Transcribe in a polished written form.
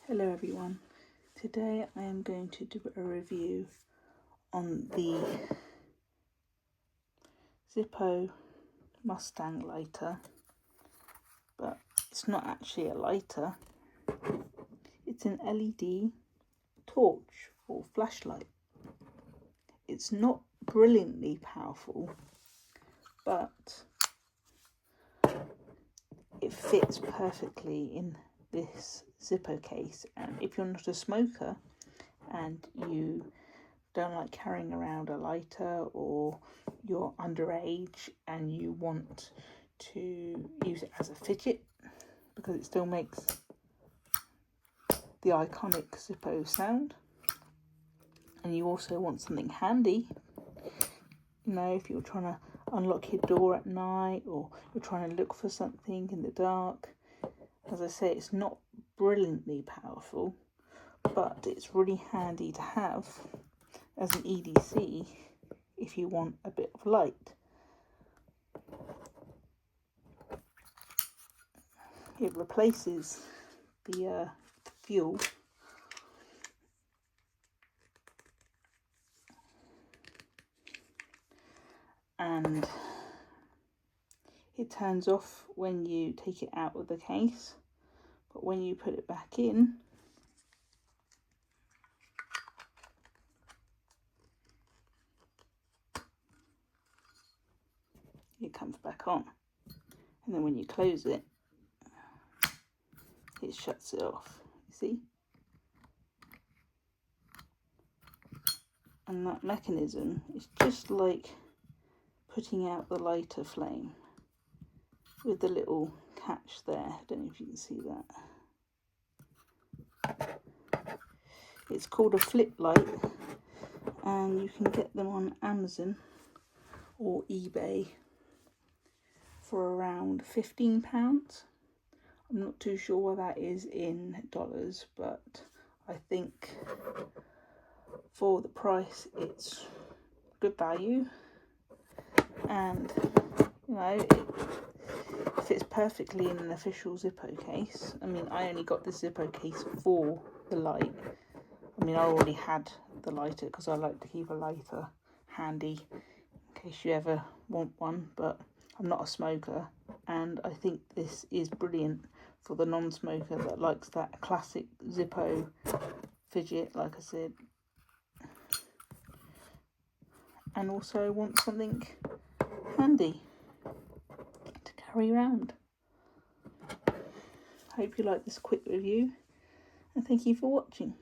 Hello everyone, today I am going to do a review on the Zippo Mustang lighter, but it's not actually a lighter, it's an LED torch or flashlight. It's not brilliantly powerful, but it fits perfectly in this Zippo case, and if you're not a smoker and you don't like carrying around a lighter, or you're underage and you want to use it as a fidget because it still makes the iconic Zippo sound, and you also want something handy, you know, if you're trying to unlock your door at night or you're trying to look for something in the dark. As I say, it's not brilliantly powerful, but it's really handy to have as an EDC if you want a bit of light. It replaces the fuel, and it turns off when you take it out of the case, but when you put it back in, it comes back on, and then when you close it, it shuts it off, you see? And that mechanism is just like putting out the lighter flame with the little catch there. I don't know if you can see that. It's called a Fliplight, and you can get them on Amazon or eBay for around £15. I'm not too sure what that is in dollars, but I think for the price it's good value, and you know, it fits perfectly in an official Zippo case. I mean, I only got the Zippo case for the light. I mean, I already had the lighter because I like to keep a lighter handy in case you ever want one, but I'm not a smoker, and I think this is brilliant for the non-smoker that likes that classic Zippo fidget, like I said, and also wants something handy to carry around. I hope you like this quick review, and thank you for watching.